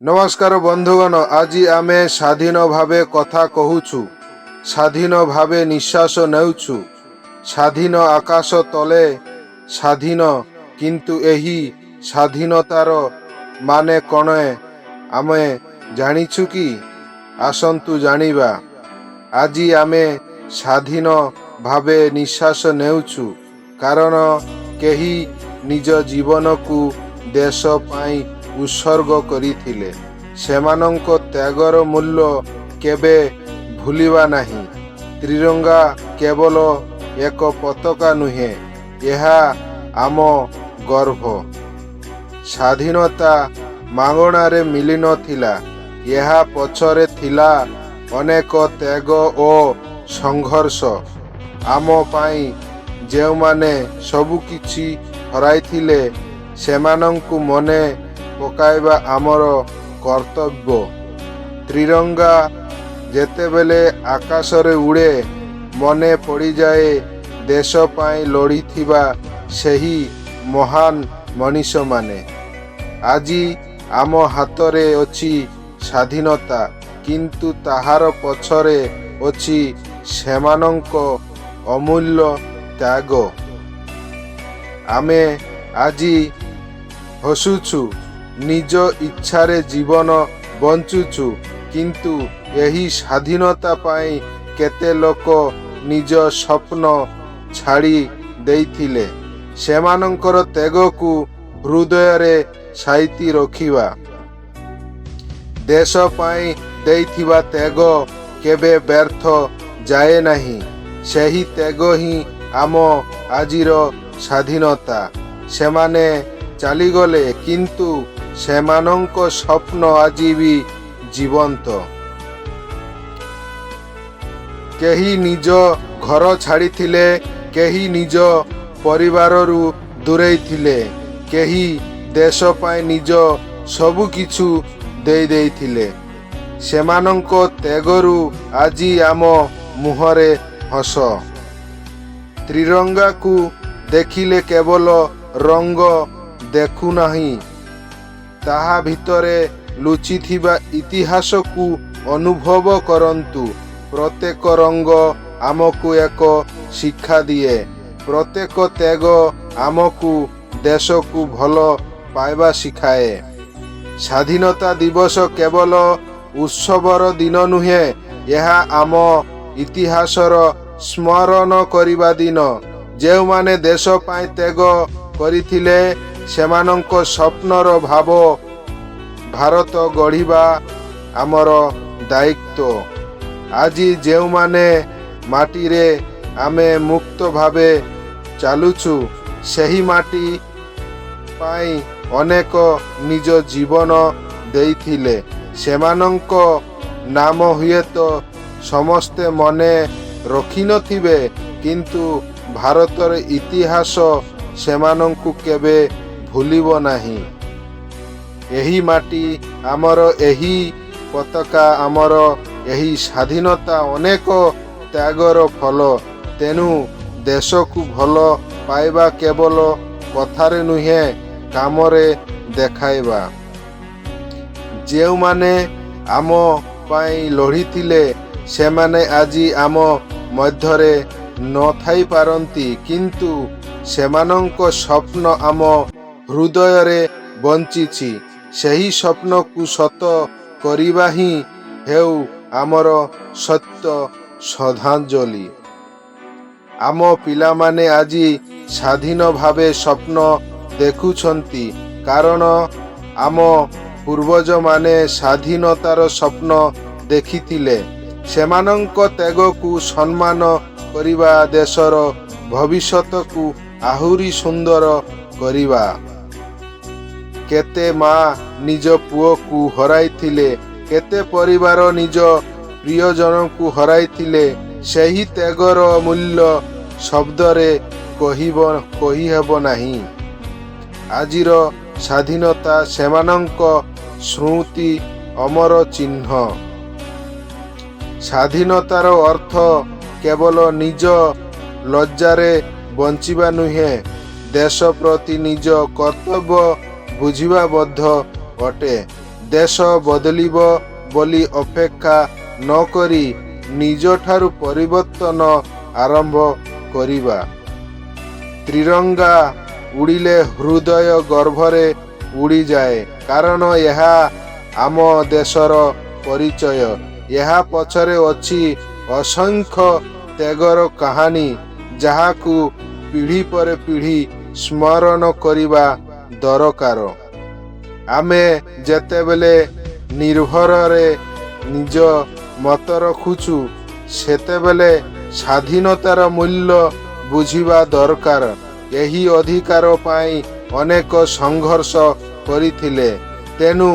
नमस्कार बंधुगण, आज आमे स्वाधीन भावे कथा कहूछु, स्वाधीन भावे निश्वास नेउछु, स्वाधीन आकाश तले स्वाधीन। किंतु एही स्वाधीनतार माने कणे आमे जानिछु कि? आसंतु जानिबा। आज आमे स्वाधीन भावे निश्वास नेउछु कारण केही निज जीवन को देश पाई उत्सर्ग करिथिले। सेमानंको त्यागर मूल्य केबे भूलिबा नाही। त्रिरंगा केवल एक पताका नुहे, यह आम गर्व। स्वाधीनता मागणारे मिली नथिला, यह पछरे थिला अनेक त्याग और संघर्ष। आम पाई जेउ माने सबु किछि हराइथिले सेमानंकु मने पकाइबा आमर कर्तव्य। त्रिरंगा जेतेबेले आकाशरे उड़े मने पड़ी जाए देश पाई लड़ीथिबा सेही महान मनीष माने। आजी आम हातरे अछि स्वाधीनता, किंतु ताहार पछरे अछि सेमानंको अमूल्य त्याग। आमे आजी हसुछु, निज इच्छारे जीवन बंचुछु, किंतु यही स्वाधीनता पाई केते लोक निज स्वप्न छाड़ी देइथिले। सेमानंकर त्यागकु हृदय साइती रखिबा। देश पाई देइथिबा त्याग केबे व्यर्थ जाए नहीं। सेही त्याग ही आम आजिर स्वाधीनता। सेमाने चालीगले, किंतु सेमानंको स्वप्न आजी भी जीवंत। केही निज घर छाड़ी थिले, केही निज परिवाररु दूरेई थिले, केही देश पाई निज सबु किछु देई देइथिले। सेमानंको त्यागरु आजी आम मुहरे हस। त्रिरंगा को देखिले केवल रंग देखु नहीं, ताहा भितरे लुचिथिबा इतिहास को अनुभव करंतु। प्रत्येक रंग आमको एक शिक्षा दिए, प्रत्येक त्याग आमको देश को भल पाइबा शिखाए। स्वाधीनता दिवस केवल उत्सवर दिन नुहे, यह आम इतिहासर स्मरण करिबा दिन। जेउ माने देश पाई त्याग करिथिले सेमानंको स्वप्नर भाव भारत गढ़िबा आमर दायित्व। आजी जेउ माने माटीरे आमे मुक्त भावे चालुछु, सेही माटी पाई अनेक निज जीवन देइथिले। सेमानंको नाम हुए तो समस्ते मने रखी नथिबे, किंतु भारतर इतिहास सेमानंकु केबे भूलिबो नाही। एही माटी आमर, एही पताका आमर, एही स्वाधीनता अनेक त्यागर फल। तेनु देश को भल पाइबा केवल कथारे नुहे, कामरे देखाइबा। जेउ माने आम पाई लड़ीथिले सेमाने आजी आम मध्यरे न थाई पारंती, किंतु सेमानंको स्वप्न आम हृदय बंचिछि। सेही स्वप्न को सत करिबा ही हेउ आमर सत्य श्रद्धांजलि। आम पिला माने आजी स्वाधीन भावे स्वप्न देखुछंती, कारण आम पूर्वज माने स्वाधीनतार स्वप्न देखिथिले। सेमानंको त्याग को सम्मान करिबा देशर भविष्यत को आहुरी सुंदर करिबा। केते माँ निज पुओ को हराइथिले, केते परिवार निज प्रियजन को हराइथिले। सेही त्यागर मूल्य शब्दरे कहि हेबो नाही। आजिर स्वाधीनता सेमानंको स्मृति अमर चिन्ह। स्वाधीनतार अर्थ केवल निज लज्जारे बंचिबा नुहे, देश प्रति निज कर्तव्य बुझिबा बद्ध अटे। ଦେଶ ବଦଳିବ ବୋଲି ଅପେକ୍ଷା ନକରି ନିଜଠାରୁ ପରିବର୍ତ୍ତନ ଆରମ୍ଭ କରିବା। ତ୍ରିରଙ୍ଗା ଉଡ଼ିଲେ ହୃଦୟ ଗର୍ଭରେ ଉଡ଼ିଯାଏ, କାରଣ ଏହା ଆମ ଦେଶର ପରିଚୟ। ଏହା ପଛରେ ଅଛି ଅସଂଖ୍ୟ ତ୍ୟାଗର କାହାଣୀ, ଯାହାକୁ ପିଢ଼ି ପରେ ପିଢ଼ି ସ୍ମରଣ କରିବା ଦରକାର। ଆମେ ଯେତେବେଳେ ନିର୍ଭୟରେ ନିଜ ମତ ରଖୁଛୁ, ସେତେବେଳେ ସ୍ୱାଧୀନତାର ମୂଲ୍ୟ ବୁଝିବା ଦରକାର। ଏହି ଅଧିକାର ପାଇଁ ଅନେକ ସଂଘର୍ଷ କରିଥିଲେ, ତେଣୁ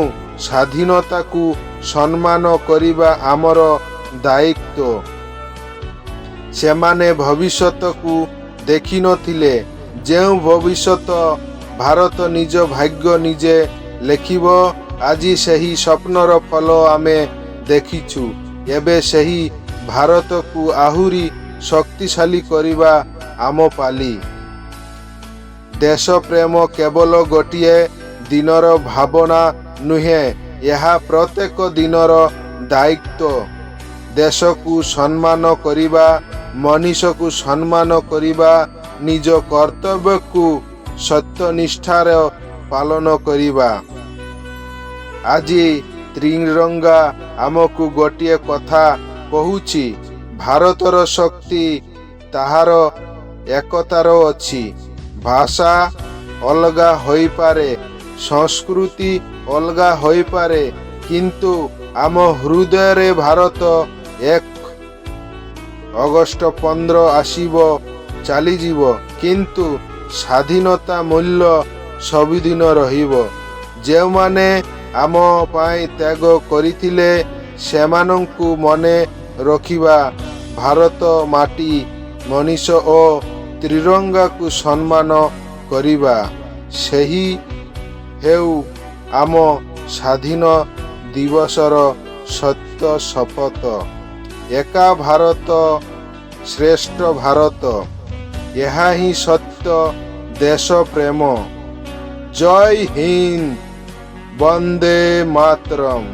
ସ୍ୱାଧୀନତାକୁ ସମ୍ମାନ କରିବା ଆମର ଦାୟିତ୍ୱ। ସେମାନେ ଭବିଷ୍ୟତକୁ ଦେଖିନଥିଲେ, ଯେଉଁ ଭବିଷ୍ୟତ ଭାରତ ନିଜ ଭାଗ୍ୟ ନିଜେ ଲେଖିବ। ଆଜି ସେହି ସ୍ୱପ୍ନର ଫଳ ଆମେ ଦେଖିଛୁ। ଏବେ ସେହି ଭାରତକୁ ଆହୁରି ଶକ୍ତିଶାଳୀ କରିବା ଆମ ପାଳି। ଦେଶ ପ୍ରେମ କେବଳ ଗୋଟିଏ ଦିନର ଭାବନା ନୁହେଁ, ଏହା ପ୍ରତ୍ୟେକ ଦିନର ଦାୟିତ୍ୱ। ଦେଶକୁ ସମ୍ମାନ କରିବା, ମଣିଷକୁ ସମ୍ମାନ କରିବା, ନିଜ କର୍ତ୍ତବ୍ୟକୁ ସତ୍ୟନିଷ୍ଠାର ପାଳନ କରିବା। ଆଜି ତ୍ରିରଙ୍ଗା ଆମକୁ ଗୋଟିଏ କଥା କହୁଛି, ଭାରତର ଶକ୍ତି ତାହାର ଏକତାର ଅଛି। ଭାଷା ଅଲଗା ହୋଇପାରେ, ସଂସ୍କୃତି ଅଲଗା ହୋଇପାରେ, କିନ୍ତୁ ଆମ ହୃଦୟରେ ଭାରତ ଏକ। ଅଗଷ୍ଟ 15 ଆସିବ, ଚାଲିଯିବ, କିନ୍ତୁ ସ୍ୱାଧୀନତା ମୂଲ୍ୟ ସବୁଦିନ ରହିବ। ଯେଉଁମାନେ ଆମ ପାଇଁ ତ୍ୟାଗ କରିଥିଲେ, ସେମାନଙ୍କୁ ମନେ ରଖିବା। ଭାରତ ମାଟି, ମଣିଷ ଓ ତ୍ରିରଙ୍ଗାକୁ ସମ୍ମାନ କରିବା, ସେହି ହେଉ ଆମ ସ୍ୱାଧୀନ ଦିବସର ସତ୍ୟ ଶପଥ। ଏକା ଭାରତ, ଶ୍ରେଷ୍ଠ ଭାରତ, ଏହା ହିଁ ସତ୍ୟ ଦେଶ ପ୍ରେମ। ଜୟ ହିନ୍ଦ, ବନ୍ଦେ ମାତରମ୍।